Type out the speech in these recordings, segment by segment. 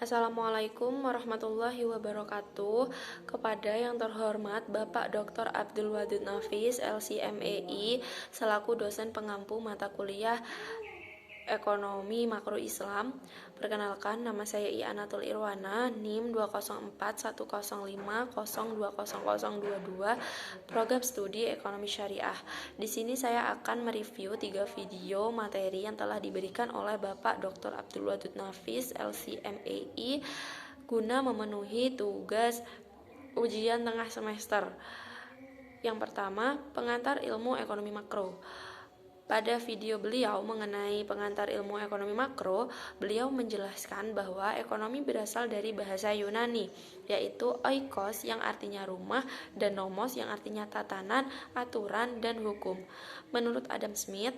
Assalamualaikum warahmatullahi wabarakatuh. Kepada yang terhormat Bapak Dr. Abdul Wadud Nafis, LCMEI, selaku dosen pengampu mata kuliah Ekonomi Makro Islam. Perkenalkan, nama saya I'anatul Irwana, NIM 2041050200022, Program Studi Ekonomi Syariah. Di sini saya akan mereview 3 video materi yang telah diberikan oleh Bapak Dr. Abdul Wadud Nafis, LCMEI, guna memenuhi tugas ujian tengah semester. Yang pertama, pengantar ilmu ekonomi makro. Pada video beliau mengenai pengantar ilmu ekonomi makro, beliau menjelaskan bahwa ekonomi berasal dari bahasa Yunani, yaitu oikos yang artinya rumah dan nomos yang artinya tatanan, aturan, dan hukum. Menurut Adam Smith,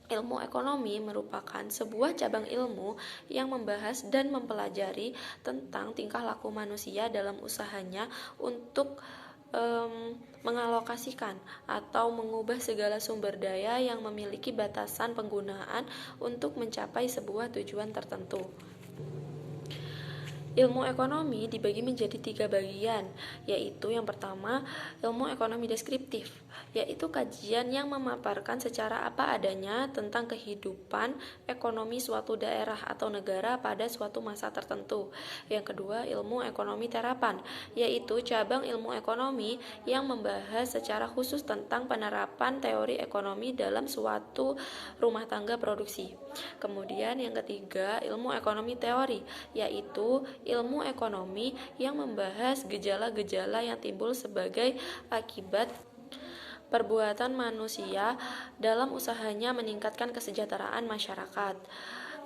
ilmu ekonomi merupakan sebuah cabang ilmu yang membahas dan mempelajari tentang tingkah laku manusia dalam usahanya untuk mengalokasikan atau mengubah segala sumber daya yang memiliki batasan penggunaan untuk mencapai sebuah tujuan tertentu. Ilmu ekonomi dibagi menjadi 3 bagian, yaitu yang pertama, ilmu ekonomi deskriptif, yaitu kajian yang memaparkan secara apa adanya tentang kehidupan ekonomi suatu daerah atau negara pada suatu masa tertentu. Yang kedua, ilmu ekonomi terapan, yaitu cabang ilmu ekonomi yang membahas secara khusus tentang penerapan teori ekonomi dalam suatu rumah tangga produksi. Kemudian yang ketiga, ilmu ekonomi teori, yaitu ilmu ekonomi yang membahas gejala-gejala yang timbul sebagai akibat perbuatan manusia dalam usahanya meningkatkan kesejahteraan masyarakat.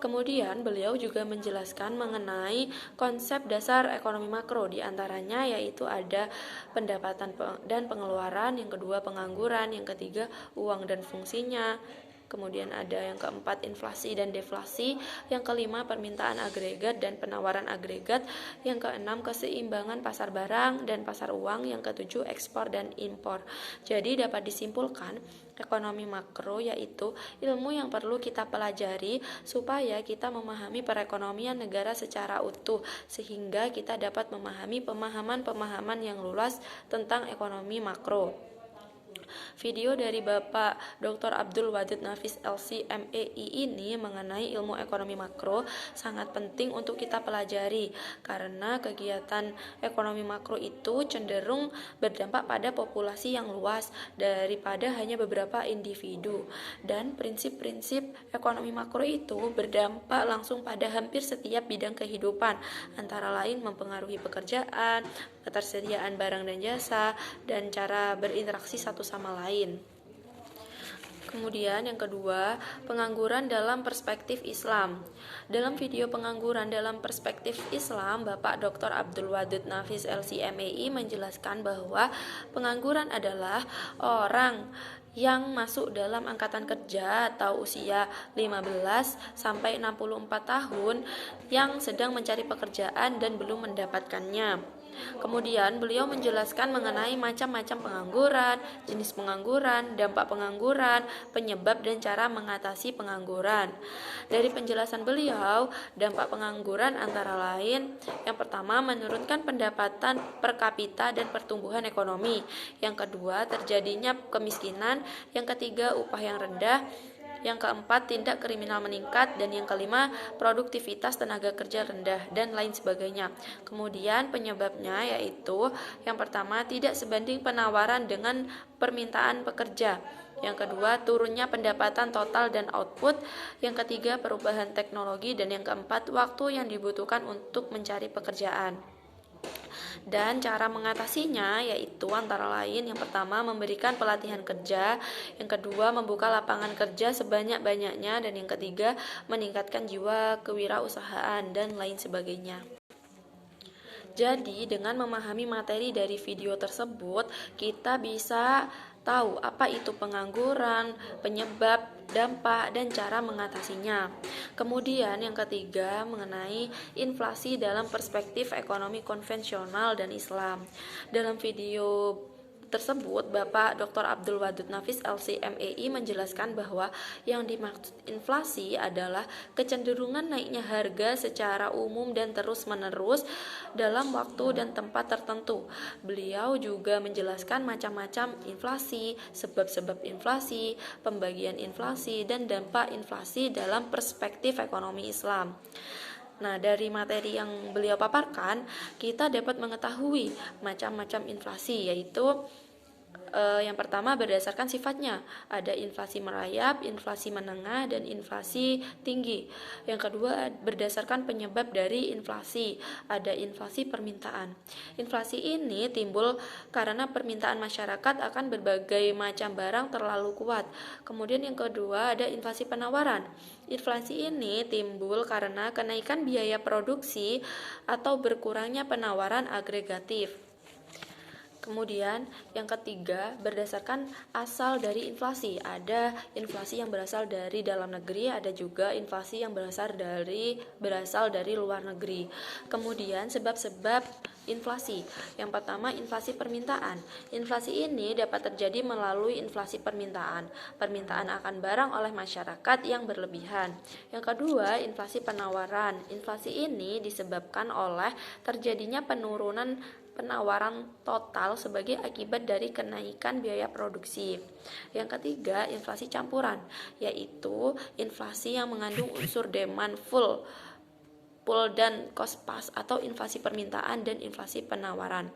Kemudian beliau juga menjelaskan mengenai konsep dasar ekonomi makro, diantaranya yaitu ada pendapatan dan pengeluaran, yang kedua pengangguran, yang ketiga uang dan fungsinya. Kemudian ada yang keempat inflasi dan deflasi, yang kelima permintaan agregat dan penawaran agregat, yang keenam keseimbangan pasar barang dan pasar uang, yang ketujuh ekspor dan impor. Jadi dapat disimpulkan, ekonomi makro yaitu ilmu yang perlu kita pelajari supaya kita memahami perekonomian negara secara utuh, sehingga kita dapat memahami pemahaman-pemahaman yang luas tentang ekonomi makro. Video dari Bapak Dr. Abdul Wadud Nafis LCMEI ini mengenai ilmu ekonomi makro sangat penting untuk kita pelajari, karena kegiatan ekonomi makro itu cenderung berdampak pada populasi yang luas daripada hanya beberapa individu, dan prinsip-prinsip ekonomi makro itu berdampak langsung pada hampir setiap bidang kehidupan, antara lain mempengaruhi pekerjaan, ketersediaan barang dan jasa, dan cara berinteraksi satu sama lain. Kemudian yang kedua, pengangguran dalam perspektif Islam. Dalam video pengangguran dalam perspektif Islam, Bapak Dr. Abdul Wadud Nafis LCMEI menjelaskan bahwa pengangguran adalah orang yang masuk dalam angkatan kerja atau usia 15 sampai 64 tahun yang sedang mencari pekerjaan dan belum mendapatkannya. Kemudian beliau menjelaskan mengenai macam-macam pengangguran, jenis pengangguran, dampak pengangguran, penyebab dan cara mengatasi pengangguran. Dari penjelasan beliau, dampak pengangguran antara lain, yang pertama menurunkan pendapatan per kapita dan pertumbuhan ekonomi. Yang kedua, terjadinya kemiskinan. Yang ketiga, upah yang rendah. Yang keempat, tindak kriminal meningkat. Dan yang kelima, produktivitas tenaga kerja rendah, dan lain sebagainya. Kemudian penyebabnya yaitu yang pertama, tidak sebanding penawaran dengan permintaan pekerja. Yang kedua, turunnya pendapatan total dan output. Yang ketiga, perubahan teknologi. Dan yang keempat, waktu yang dibutuhkan untuk mencari pekerjaan. Dan cara mengatasinya yaitu antara lain, yang pertama memberikan pelatihan kerja, yang kedua membuka lapangan kerja sebanyak-banyaknya, dan yang ketiga meningkatkan jiwa kewirausahaan dan lain sebagainya. Jadi dengan memahami materi dari video tersebut, kita bisa tahu apa itu pengangguran, penyebab, dampak, dan cara mengatasinya. Kemudian yang ketiga mengenai inflasi dalam perspektif ekonomi konvensional dan Islam. Dalam video tersebut, Bapak Dr. Abdul Wadud Nafis LC.MEI menjelaskan bahwa yang dimaksud inflasi adalah kecenderungan naiknya harga secara umum dan terus-menerus dalam waktu dan tempat tertentu. Beliau juga menjelaskan macam-macam inflasi, sebab-sebab inflasi, pembagian inflasi, dan dampak inflasi dalam perspektif ekonomi Islam. Nah, dari materi yang beliau paparkan, kita dapat mengetahui macam-macam inflasi, yaitu yang pertama berdasarkan sifatnya, ada inflasi merayap, inflasi menengah, dan inflasi tinggi. Yang kedua berdasarkan penyebab dari inflasi, ada inflasi permintaan. Inflasi ini timbul karena permintaan masyarakat akan berbagai macam barang terlalu kuat. Kemudian yang kedua ada inflasi penawaran. Inflasi ini timbul karena kenaikan biaya produksi atau berkurangnya penawaran agregatif. Kemudian yang ketiga berdasarkan asal dari inflasi, ada inflasi yang berasal dari dalam negeri, ada juga inflasi yang berasal dari luar negeri. Kemudian sebab-sebab inflasi. Yang pertama inflasi permintaan. Inflasi ini dapat terjadi melalui inflasi permintaan. Permintaan akan barang oleh masyarakat yang berlebihan. Yang kedua inflasi penawaran. Inflasi ini disebabkan oleh terjadinya penurunan penawaran total sebagai akibat dari kenaikan biaya produksi. Yang ketiga, inflasi campuran, yaitu inflasi yang mengandung unsur demand pull dan cost pass, atau inflasi permintaan dan inflasi penawaran.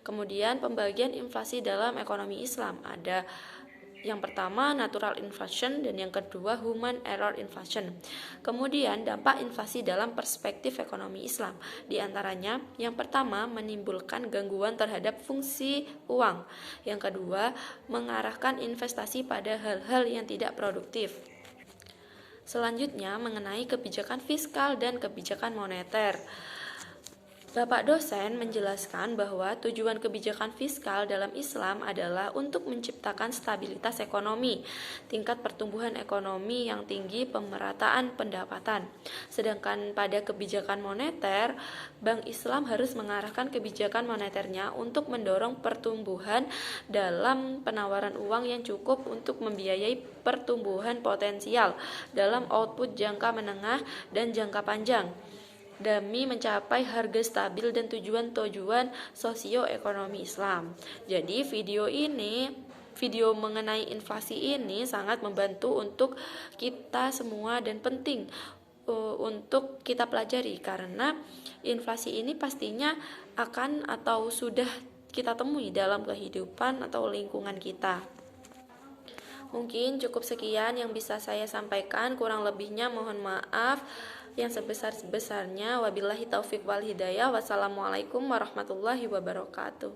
Kemudian pembagian inflasi dalam ekonomi Islam ada yang pertama natural inflation dan yang kedua human error inflation. Kemudian dampak inflasi dalam perspektif ekonomi Islam, di antaranya yang pertama menimbulkan gangguan terhadap fungsi uang. Yang kedua mengarahkan investasi pada hal-hal yang tidak produktif. Selanjutnya mengenai kebijakan fiskal dan kebijakan moneter. Bapak dosen menjelaskan bahwa tujuan kebijakan fiskal dalam Islam adalah untuk menciptakan stabilitas ekonomi, tingkat pertumbuhan ekonomi yang tinggi, pemerataan pendapatan. Sedangkan pada kebijakan moneter, Bank Islam harus mengarahkan kebijakan moneternya untuk mendorong pertumbuhan dalam penawaran uang yang cukup untuk membiayai pertumbuhan potensial dalam output jangka menengah dan jangka panjang, demi mencapai harga stabil dan tujuan-tujuan sosioekonomi Islam. Jadi video mengenai inflasi ini sangat membantu untuk kita semua dan penting untuk kita pelajari, karena inflasi ini pastinya akan atau sudah kita temui dalam kehidupan atau lingkungan kita. Mungkin cukup sekian yang bisa saya sampaikan, kurang lebihnya mohon maaf. Yang sebesar-besarnya, wabillahi taufik wal hidayah. Wassalamualaikum warahmatullahi wabarakatuh.